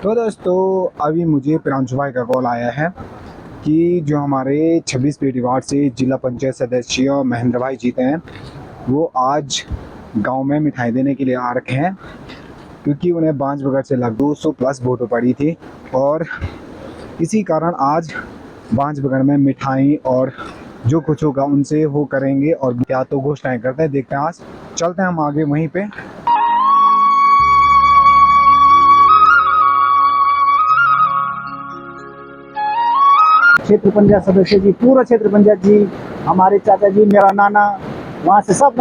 तो दोस्तों, अभी मुझे प्रांशु भाई का कॉल आया है कि जो हमारे 26 पेटी वार्ड से जिला पंचायत सदस्य महेंद्र भाई जीते हैं, वो आज गांव में मिठाई देने के लिए आ रखे हैं, क्योंकि उन्हें बांसबगड़ से लगभग 200 प्लस वोटों पड़ी थी और इसी कारण आज बांसबगड़ में मिठाई और जो कुछ होगा उनसे वो करेंगे और क्या तो घोषणाएं करते हैं। देखते हैं, आज चलते हैं हम आगे वहीं पे। क्षेत्र पंचायत सदस्य जी, पूरा क्षेत्र पंचायत जी, हमारे चाचा जी, मेरा नाना, वहाँ से सब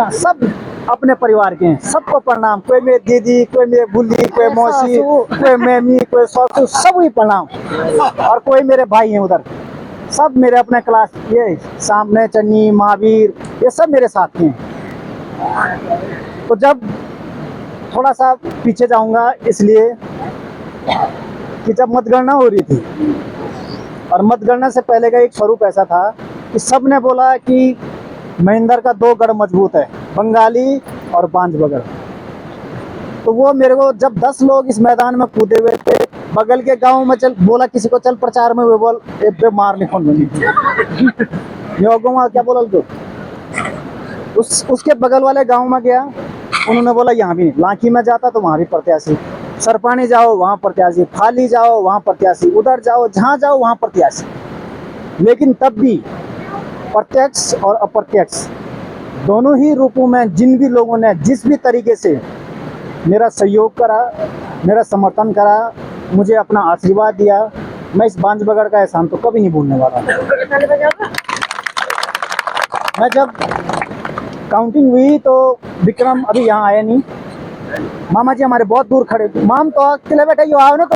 अपने परिवार के हैं। सबको प्रणाम। कोई मेरी दीदी, कोई मेरी बुल्ली, कोई मौसी, कोई मेमी, कोई ससुर, सब ही प्रणाम। और कोई मेरे भाई हैं उधर, सब मेरे अपने क्लास, ये सामने चन्नी, महावीर, ये सब मेरे साथ के हैं। तो जब थोड़ा सा पीछे जाऊंगा, इसलिए कि जब मतगणना हो रही थी और मतगणना से पहले का एक स्वरूप ऐसा था कि सबने बोला कि महेंद्र का 2 गढ़ मजबूत है, बंगाली और बांसबगड़। तो वो मेरे को जब 10 लोग इस मैदान में कूदे हुए थे, बगल के गांव में चल बोला, किसी को चल प्रचार में, वो बोल एक पे मार निकल बनी क्या बोला तो उसके बगल वाले गांव में गया, उन्होंने बोला यहाँ भी नहीं। लाठी में जाता तो वहाँ भी प्रत्याशी, सरपानी जाओ वहाँ प्रत्याशी, फाली जाओ वहाँ प्रत्याशी, उधर जाओ, जहाँ जाओ वहाँ प्रत्याशी। लेकिन तब भी प्रत्यक्ष और अप्रत्यक्ष दोनों ही रूपों में जिन भी लोगों ने जिस भी तरीके से मेरा सहयोग करा, मेरा समर्थन करा, मुझे अपना आशीर्वाद दिया, मैं इस बांसबगड़ का एहसान तो कभी नहीं भूलने वाला। मैं जब काउंटिंग हुई तो विक्रम अभी यहाँ आया नहीं, मामा जी हमारे बहुत दूर खड़े थे। माम तो अकेले बैठे यो आओ ना, तो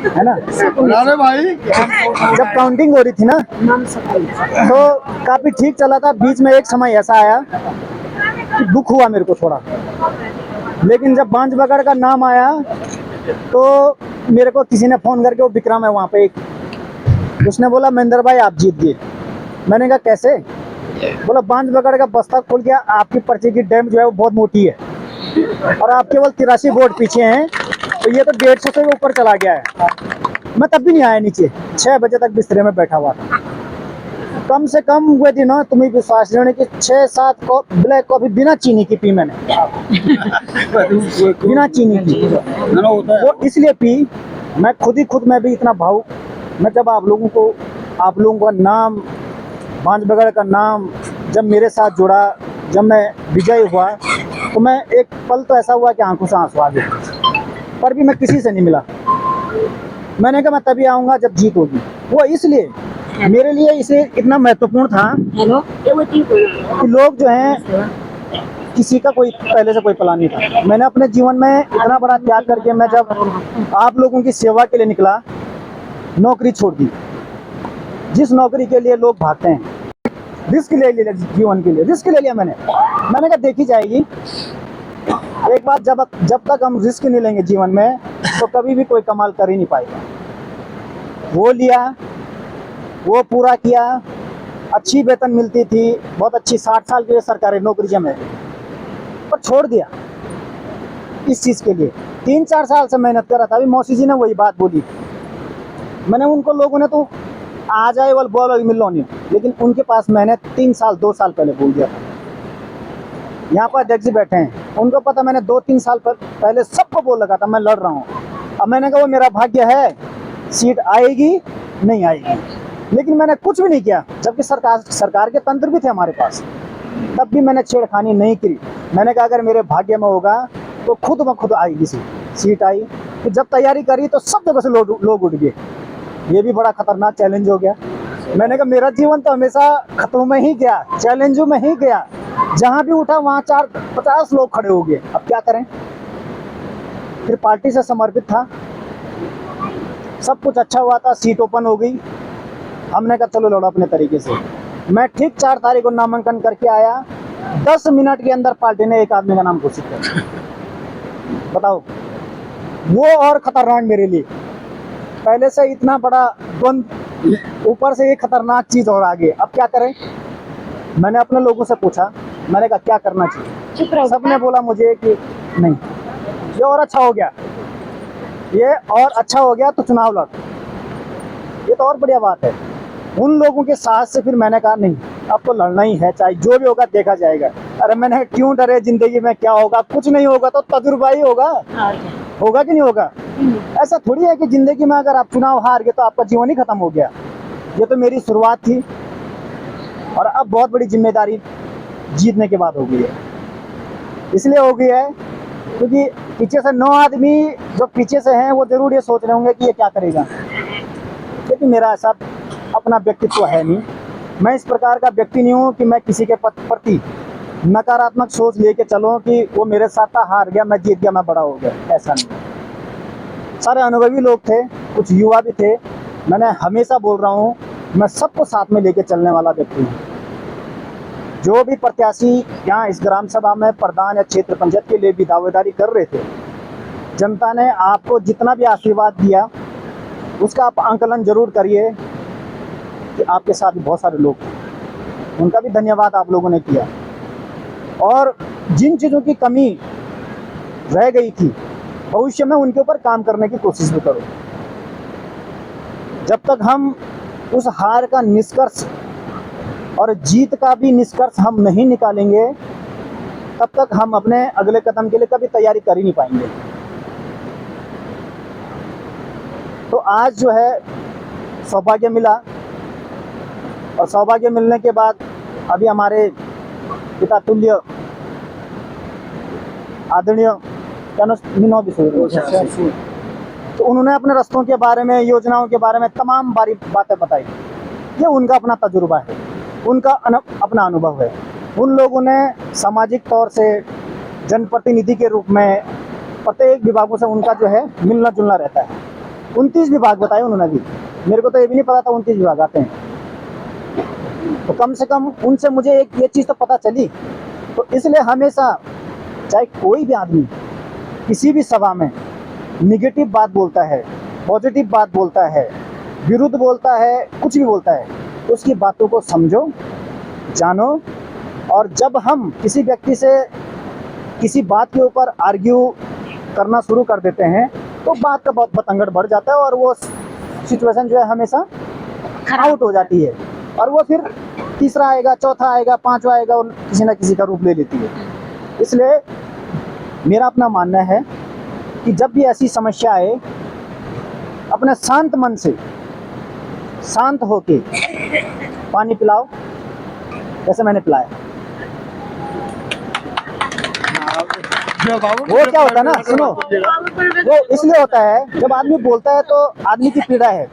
है ना भाई। जब काउंटिंग हो रही थी ना, तो काफी ठीक चला था। बीच में एक समय ऐसा आया कि दुख हुआ मेरे को थोड़ा, लेकिन जब बांसबगड़ का नाम आया तो मेरे को किसी ने फोन करके, वो विक्रम है वहाँ पे एक, उसने बोला महेंद्र भाई आप जीत गए। मैंने कहा कैसे? बोला बांसबगड़ का बस्ता खुल गया, आपकी पर्ची की डैम जो है वो बहुत मोटी है और आप केवल 83 वोट पीछे हैं, तो ये तो 150 से ऊपर चला गया है। मैं तब भी नहीं आया नीचे, 6 बजे तक बिस्तरे में बैठा हुआ था। कम से कम हुए दिन, तुम्हें विश्वास नहीं होने की 6-7 ब्लैक कॉफी बिना चीनी की पी मैंने बिना चीनी की। वो इसलिए पी, मैं खुद में भी इतना भावुक। मैं जब आप लोगों का नाम, बांसबगड़ का नाम जब मेरे साथ जुड़ा, जब मैं विजयी हुआ, तो मैं एक पल तो ऐसा हुआ कि आंखों से आंसू आ गए, पर भी मैं किसी से नहीं मिला। मैंने कहा मैं तभी आऊँगा जब जीत होगी। वो इसलिए मेरे लिए इसे इतना महत्वपूर्ण था कि लोग जो हैं, किसी का कोई पहले से कोई प्लान नहीं था। मैंने अपने जीवन में इतना बड़ा त्याग करके, मैं जब आप लोगों की सेवा के लिए निकला, नौकरी छोड़ दी। जिस नौकरी के लिए लोग भागते हैं, रिस्क ले लिया, जीवन के लिए रिस्क ले लिया मैंने कहा देखी जाएगी एक बात, जब तक हम रिस्क नहीं लेंगे जीवन में, तो कभी भी कोई कमाल कर ही नहीं पाएगा। वो लिया, वो पूरा किया, अच्छी वेतन मिलती थी, बहुत अच्छी 60 साल की सरकारी नौकरी जब मेरी, पर छोड़ दिया इस चीज़ के लिए। 3-4 साल से मेहनत कर रहा था। अभी मौसी जी ने वही बात बोली, मैंने उनको, लोगों ने तो आ जाए वाल बोल मिल लो नहीं, लेकिन उनके पास मैंने 3 साल 2 साल पहले बोल दिया था। यहाँ पर अध्यक्ष जी बैठे हैं, उनको पता, मैंने 2-3 साल पहले सबको बोल लगा था मैं लड़ रहा हूँ। अब मैंने कहा वो मेरा भाग्य है, सीट आएगी नहीं आएगी, लेकिन मैंने कुछ भी नहीं किया, जबकि सरकार के तंत्र भी थे हमारे पास, तब भी मैंने छेड़खानी नहीं की। मैंने कहा अगर मेरे भाग्य में होगा तो खुद ब खुद आएगी सीट आई। तो जब तैयारी करी तो सब जगह से लोग उठ गए। ये भी बड़ा खतरनाक चैलेंज हो गया। मैंने कहा मेरा जीवन तो हमेशा खतरों में ही गया, चैलेंजों में ही गया। जहां भी उठा वहां 4-50 लोग खड़े हो गए। अब क्या करें? फिर पार्टी से समर्पित था, सब कुछ अच्छा हुआ था, सीट ओपन हो गई। हमने कहा चलो लड़ो अपने तरीके से। मैं ठीक 4 तारीख को नामांकन करके आया, 10 मिनट के अंदर पार्टी ने एक आदमी का नाम घोषित किया। बताओ, वो और खतरनाक मेरे लिए, पहले से इतना बड़ा द्वंद, ऊपर से ये खतरनाक चीज और आगे। अब क्या करें? मैंने अपने लोगों से पूछा, मैंने कहा क्या करना चाहिए? सबने बोला मुझे कि नहीं, ये और अच्छा हो गया, ये और अच्छा हो गया तो चुनाव लड़, ये तो और बढ़िया बात है। उन लोगों के साथ से फिर मैंने कहा नहीं, अब तो लड़ना ही है, चाहे जो भी होगा देखा जाएगा। अरे मैंने क्यों डरे, जिंदगी में क्या होगा, कुछ नहीं होगा तो तजुर्बा ही होगा, होगा कि नहीं होगा। ऐसा थोड़ी है कि जिंदगी में अगर आप चुनाव हार गए तो आपका जीवन ही खत्म हो गया। ये तो मेरी शुरुआत थी और अब बहुत बड़ी जिम्मेदारी जीतने के बाद हो गई है। इसलिए हो गई है क्योंकि पीछे से 9 आदमी जो पीछे से हैं वो जरूर ये सोच रहे होंगे कि ये क्या करेगा, लेकिन मेरा ऐसा अपना व्यक्तित्व है नहीं। मैं इस प्रकार का व्यक्ति नहीं हूँ कि मैं किसी के प्रति नकारात्मक सोच लेके चलूँ कि वो मेरे साथ था, हार गया, मैं जीत गया, मैं बड़ा हो गया, ऐसा नहीं। सारे अनुभवी लोग थे, कुछ युवा भी थे। मैंने हमेशा बोल रहा हूँ, मैं सबको साथ में लेके चलने वाला व्यक्ति हूँ। जो भी प्रत्याशी यहाँ इस ग्राम सभा में प्रधान या क्षेत्र पंचायत के लिए भी दावेदारी कर रहे थे, जनता ने आपको जितना भी आशीर्वाद दिया उसका आप आंकलन जरूर करिए कि आपके साथ बहुत सारे लोग, उनका भी धन्यवाद आप लोगों ने किया। और जिन चीज़ों की कमी रह गई थी भविष्य में उनके ऊपर काम करने की कोशिश भी करो। जब तक हम उस हार का निष्कर्ष और जीत का भी निष्कर्ष हम नहीं निकालेंगे तब तक हम अपने अगले कदम के लिए कभी तैयारी कर ही नहीं पाएंगे। तो आज जो है सौभाग्य मिला, और सौभाग्य मिलने के बाद अभी हमारे पिता तुल्य आदरणीय तो उन्होंने अपने रास्तों के बारे में, योजनाओं के बारे में तमाम बारी बातें बताई। ये उनका अपना तजुर्बा है, उनका अपना अनुभव है। उन लोगों ने सामाजिक तौर से जनप्रतिनिधि के रूप में प्रत्येक विभागों से उनका जो है मिलना जुलना रहता है। 29 विभाग बताए उन्होंने भी, मेरे को तो ये भी नहीं पता था 29 विभाग आते हैं। तो कम से कम उनसे मुझे एक ये चीज़ तो पता चली। तो इसलिए हमेशा चाहे कोई भी आदमी किसी भी सभा में निगेटिव बात बोलता है, पॉजिटिव बात बोलता है, विरुद्ध बोलता है, कुछ भी बोलता है, तो उसकी बातों को समझो, जानो। और जब हम किसी व्यक्ति से किसी बात के ऊपर आर्ग्यू करना शुरू कर देते हैं तो बात का बहुत बतंगड़ बढ़ जाता है और वो सिचुएशन जो है हमेशा आउट हो जाती है, और वो फिर तीसरा आएगा, चौथा आएगा, पांचवा आएगा और किसी ना किसी का रूप ले लेती है। इसलिए मेरा अपना मानना है कि जब भी ऐसी समस्या आए अपने शांत मन से, शांत होके पानी पिलाओ जैसे मैंने पिलाया। वो क्या होता है ना, सुनो, वो इसलिए होता है जब आदमी बोलता है तो आदमी की पीड़ा है।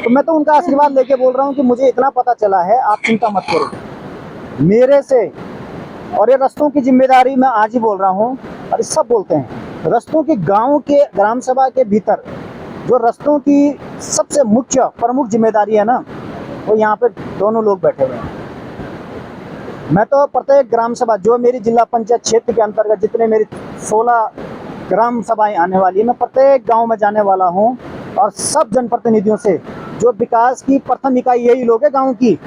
तो मैं तो उनका आशीर्वाद लेके बोल रहा हूँ कि मुझे इतना पता चला है, आप चिंता मत करो मेरे से। और ये रास्तों की जिम्मेदारी मैं आज ही बोल रहा हूँ, और सब बोलते हैं रास्तों की, गांव के ग्राम सभा के भीतर जो रास्तों की सबसे मुख्य प्रमुख जिम्मेदारी है ना, वो यहाँ पे दोनों लोग बैठे हुए हैं। मैं तो प्रत्येक ग्राम सभा जो मेरी जिला पंचायत क्षेत्र के अंतर्गत जितने मेरी 16 ग्राम सभाएं आने वाली है, मैं प्रत्येक गांव में जाने वाला हूं और सब जनप्रतिनिधियों से, जो विकास की प्रथम इकाई यही लोग हैं गांव की,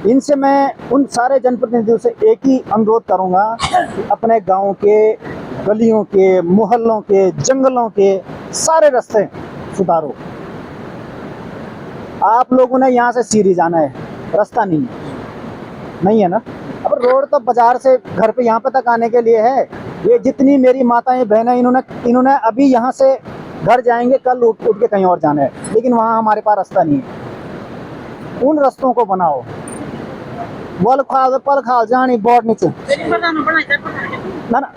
इनसे मैं उन सारे जनप्रतिनिधियों से एक ही अनुरोध करूंगा कि अपने गांव के गलियों के, मोहल्लों के, जंगलों के सारे रास्ते सुधारो। आप लोगों ने यहाँ से सीरी जाना है, रास्ता नहीं है ना। अब रोड तो बाजार से घर पे यहाँ पे तक आने के लिए है। ये जितनी मेरी माताएं बहनें, इन्होंने अभी यहाँ से घर जाएंगे, कल उठ के कहीं और जाना है, लेकिन वहाँ हमारे पास रास्ता नहीं है। उन रास्तों को बनाओ, पल खाल जानी बोर्ड नीचे ना,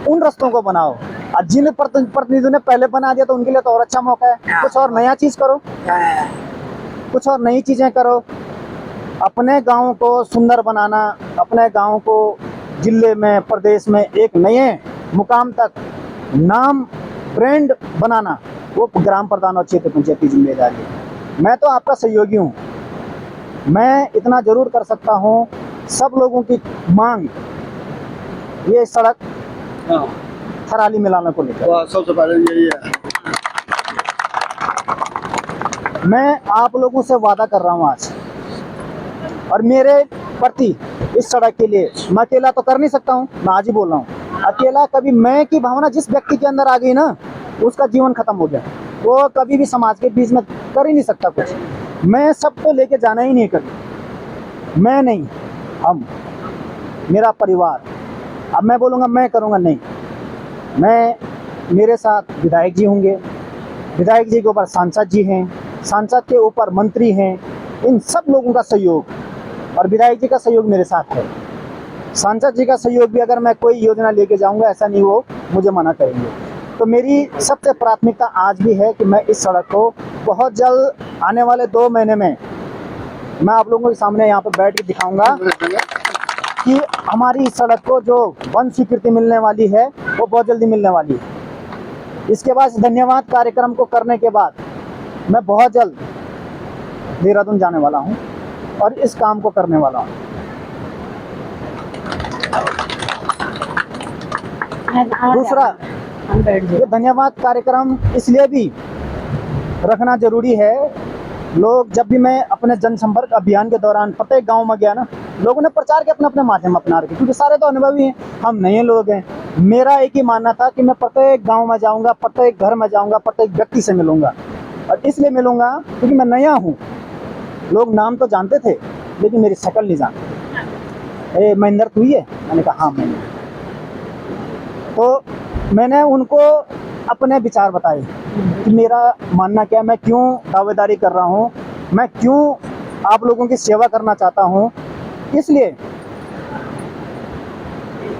उन रास्तों को बनाओ। और जिन प्रतिनिधियों ने पहले बना दिया तो उनके लिए तो और अच्छा मौका है, कुछ और नया चीज करो, कुछ और नई चीजें करो। अपने गांव को सुंदर बनाना, अपने गांव को जिले में, प्रदेश में एक नए मुकाम तक नाम, ब्रांड बनाना, वो ग्राम प्रधान और क्षेत्र पंचायत की जिम्मेदारी है। मैं तो आपका सहयोगी हूँ, मैं इतना जरूर कर सकता हूँ। सब लोगों की मांग, ये सड़क थराली मिलाने को लेकर सबसे पहले यही है। मैं आप लोगों से वादा कर रहा हूँ आज और मेरे प्रति इस सड़क के लिए मैं अकेला तो कर नहीं सकता हूँ, मैं आज ही बोल रहा हूँ। अकेला कभी मैं की भावना जिस व्यक्ति के अंदर आ गई ना, उसका जीवन खत्म हो गया। वो कभी भी समाज के बीच में कर ही नहीं सकता कुछ। मैं सबको लेके जाना ही नहीं कभी, मैं नहीं, हम, मेरा परिवार। अब मैं बोलूँगा मैं करूँगा, नहीं, मैं, मेरे साथ विधायक जी होंगे, विधायक जी के ऊपर सांसद जी हैं, सांसद के ऊपर मंत्री हैं, इन सब लोगों का सहयोग, और विधायक जी का सहयोग मेरे साथ है। सांसद जी का सहयोग भी अगर मैं कोई योजना लेके जाऊंगा, ऐसा नहीं वो मुझे मना करेंगे। तो मेरी सबसे प्राथमिकता आज भी है कि मैं इस सड़क को बहुत जल्द, आने वाले 2 महीने में, मैं आप लोगों के सामने यहाँ पर बैठ के दिखाऊंगा कि हमारी इस सड़क को जो वन स्वीकृति मिलने वाली है वो बहुत जल्दी मिलने वाली है। इसके बाद धन्यवाद कार्यक्रम को करने के बाद मैं बहुत जल्द देहरादून जाने वाला हूँ और इस काम को करने वाला हूँ। दूसरा, ये धन्यवाद कार्यक्रम इसलिए भी रखना जरूरी है। लोग, जब भी मैं अपने जनसंपर्क अभियान के दौरान प्रत्येक गांव में गया ना, लोगों ने प्रचार के अपने अपने माध्यम अपना रखे, क्योंकि सारे तो अनुभवी हैं, हम नए लोग हैं। मेरा एक ही मानना था कि मैं प्रत्येक गांव में जाऊंगा, प्रत्येक घर में जाऊंगा, प्रत्येक व्यक्ति से मिलूंगा। और इसलिए मिलूंगा क्योंकि मैं नया हूँ। लोग नाम तो जानते थे लेकिन मेरी शक्ल नहीं जानते। ए महेंद्र तू ही है? मैंने कहा हाँ मैं। तो मैंने उनको अपने विचार बताए कि मेरा मानना क्या है, मैं क्यों दावेदारी कर रहा हूँ, मैं क्यों आप लोगों की सेवा करना चाहता हूँ।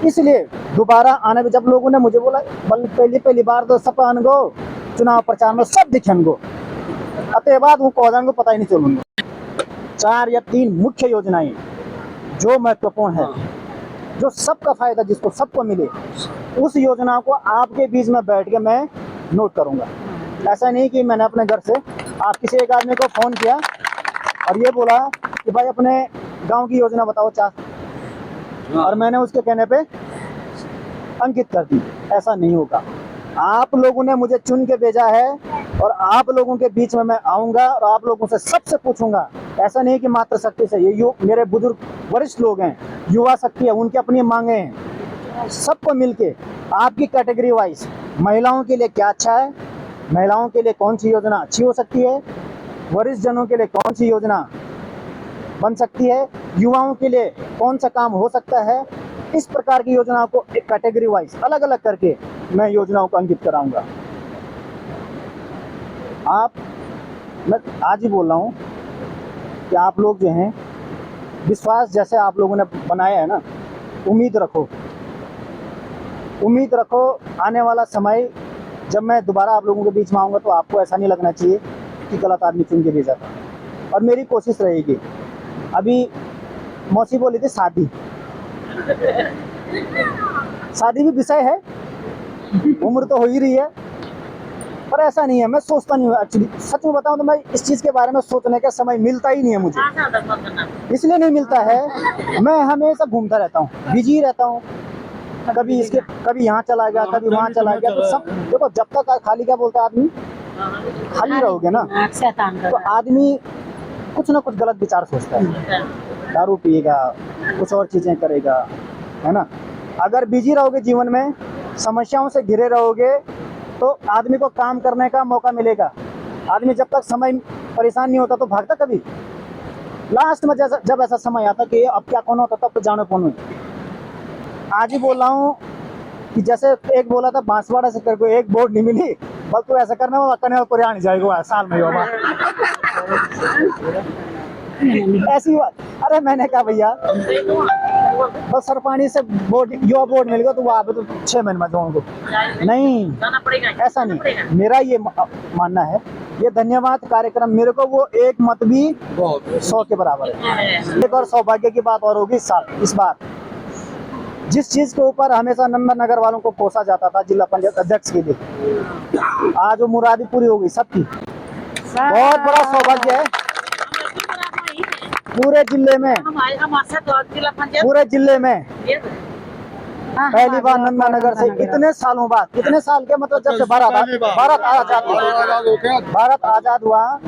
इसलिए दोबारा आने में, जब लोगों ने मुझे बोला पहली बार तो सब अनगो चुनाव प्रचार में सब दिखन गो, अतः बाद वो कौन को पता ही नहीं चलूंगा। 4 या 3 मुख्य योजनाएं जो महत्वपूर्ण है, जो सबका फायदा जिसको सबको मिले, उस योजना को आपके बीच में बैठ के मैं नोट करूंगा। ऐसा नहीं कि मैंने अपने घर से आप किसी एक आदमी को फोन किया और ये बोला कि भाई अपने गांव की योजना बताओ 4, और मैंने उसके कहने पे अंकित कर दी। ऐसा नहीं होगा। आप लोगों ने मुझे चुन के भेजा है और आप लोगों के बीच में मैं आऊंगा और आप लोगों से सबसे पूछूंगा। ऐसा नहीं कि मात्र शक्ति से, ये मेरे बुजुर्ग वरिष्ठ लोग हैं, युवा शक्ति है, उनकी अपनी मांगे हैं। सबको मिलके आपकी कैटेगरी वाइज महिलाओं के लिए क्या अच्छा है, महिलाओं के लिए कौन सी योजना अच्छी हो सकती है, वरिष्ठ जनों के लिए कौन सी योजना बन सकती है, युवाओं के लिए कौन सा काम हो सकता है, इस प्रकार की योजनाओं को एक कैटेगरी वाइज अलग अलग करके मैं योजनाओं को अंकित कराऊंगा। मैं आज ही बोल रहा हूँ कि आप लोग जो हैं, विश्वास जैसे आप लोगों ने बनाया है ना, उम्मीद रखो आने वाला समय जब मैं दोबारा आप लोगों के बीच में आऊँगा तो आपको ऐसा नहीं लगना चाहिए कि गलत आदमी चुन के भेजा था। और मेरी कोशिश रहेगी। अभी मौसी बोली थी शादी भी विषय है, उम्र तो हो ही रही है, पर ऐसा नहीं है। मैं सोचता नहीं हूँ एक्चुअली, सच में बताऊं तो मैं इस चीज़ के बारे में सोचने का समय मिलता ही नहीं है मुझे। इसलिए नहीं मिलता है, मैं हमेशा घूमता रहता हूँ, बिजी रहता हूँ, कभी यहाँ चला गया, कभी वहाँ चला गया। तो सब देखो, जब तक खाली, क्या बोलता है आदमी, खाली रहोगे ना तो आदमी कुछ ना कुछ गलत विचार सोचता है, दारू पिएगा, कुछ और चीज़ें करेगा, है ना। अगर बिजी रहोगे जीवन में, समस्याओं से घिरे रहोगे, तो आदमी को काम करने का मौका मिलेगा। आदमी जब तक समय परेशान नहीं होता तो भागता कभी। लास्ट में जब ऐसा समय आता कि अब क्या कौन होता, तब तो जाने कौन हुई। आज ही बोल रहा हूँ कि जैसे एक बोला था बांसवाड़ा से करके एक बोर्ड नहीं मिली, बस तो ऐसा करने वाला कन्या पुराण जाएगा साल में होगा ऐसी बात। अरे मैंने कहा भैया बस सरपानी से बोर्ड, युवा बोर्ड मिल गया तो वो आप तो 6 महीने में जाऊँगा, नहीं ऐसा नहीं। मेरा ये मानना है, ये धन्यवाद कार्यक्रम मेरे को वो एक मत भी 100 के बराबर है। एक और सौभाग्य की बात और होगी इस बार, जिस चीज के ऊपर हमेशा नंबर नगर वालों को कोसा जाता था जिला पंचायत अध्यक्ष के लिए, आज वो मुरादी पूरी हो गई सबकी। बहुत बड़ा सौभाग्य है पूरे जिले में, पहली बार नंदा नगर से इतने सालों बाद, इतने साल के मतलब जब से भारत आजाद हुआ,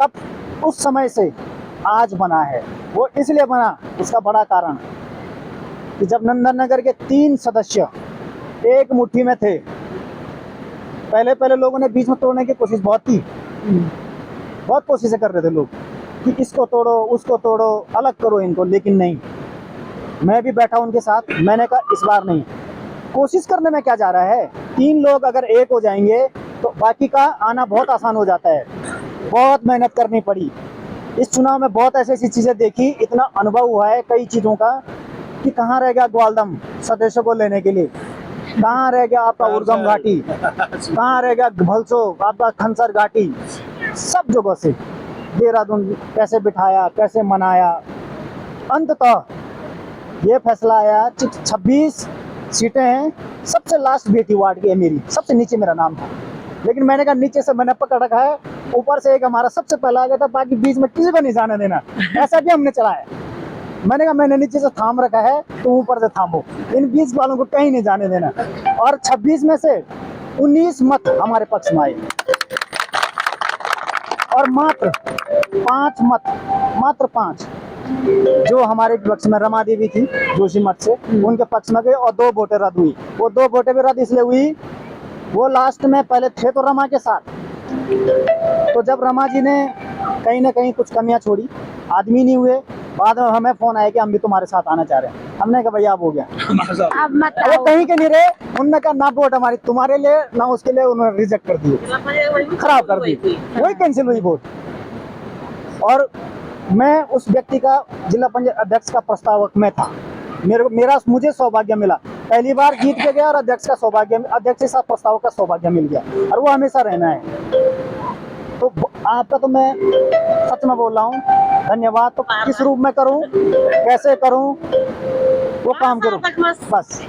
तब उस समय से आज बना है। वो इसलिए बना, उसका बड़ा कारण कि जब नंदन नगर के 3 सदस्य एक मुट्ठी में थे, पहले लोगों ने बीच में तोड़ने की कोशिश बहुत की, बहुत कोशिशें कर रहे थे लोग कि इसको तोड़ो, उसको तोड़ो, अलग करो इनको, लेकिन नहीं, मैं भी बैठा उनके साथ। मैंने कहा इस बार नहीं, कोशिश करने में क्या जा रहा है, 3 लोग अगर एक हो जाएंगे तो बाकी का आना बहुत आसान हो जाता है। बहुत मेहनत करनी पड़ी इस चुनाव में, बहुत ऐसी ऐसी चीज़ें देखी, इतना अनुभव हुआ है कई चीज़ों का कि कहाँ रह गया ग्वालदम सदस्यों को लेने के लिए, कहाँ रह गया आपका उर्गम घाटी, कहाँ रह गया भलसो आपका खनसर घाटी, सब जगह से देहरादून कैसे बिठाया, कैसे मनाया। अंततः ये फैसला आया 26 सीटें हैं, सबसे लास्ट बेटी वार्ड की है मेरी, सबसे नीचे मेरा नाम था, लेकिन मैंने कहा नीचे से मैंने पकड़ रखा है, ऊपर से एक हमारा सबसे पहला आ गया था, बाकी बीच में किसी को नहीं जाने देना, ऐसा भी हमने चलाया। मैंने कहा मैंने नीचे से थाम रखा है, तो ऊपर से थामो, इन 20 वालों को कहीं नहीं जाने देना। और 26 में से 19 मत हमारे पक्ष में आए और मात्र 5 मत, मात्र 5 जो हमारे पक्ष में रमा देवी थी जोशी मठ से, उनके पक्ष में गए और 2 वोटें रद्द हुई। वो 2 वोटें भी रद्द इसलिए हुई, वो लास्ट में पहले थे तो रमा के साथ, तो जब रमा जी ने कहीं ना कहीं कुछ कमियां छोड़ी, आदमी नहीं हुए, बाद में हमें फोन आया कि हम भी तुम्हारे साथ आना चाह रहे हैं। हमने कहा भैया अब हो गया, अब मत वो आओ। कहीं के नहीं रहे। उन्होंने कहा ना वोट हमारी तुम्हारे लिए ना उसके लिए, उन्होंने रिजेक्ट कर दिए, खराब कर दी, वही कैंसिल हुई वोट। और मैं उस व्यक्ति का जिला पंचायत अध्यक्ष का प्रस्तावक में था, मुझे सौभाग्य मिला, पहली बार जीत के गया और अध्यक्ष का सौभाग्य, अध्यक्ष के साथ प्रस्तावक का सौभाग्य मिल गया, और वो हमेशा रहना है। तो आपका तो मैं सच में बोल रहा हूँ धन्यवाद। तो किस रूप में करूँ, कैसे करूँ, वो काम करूँ, बस।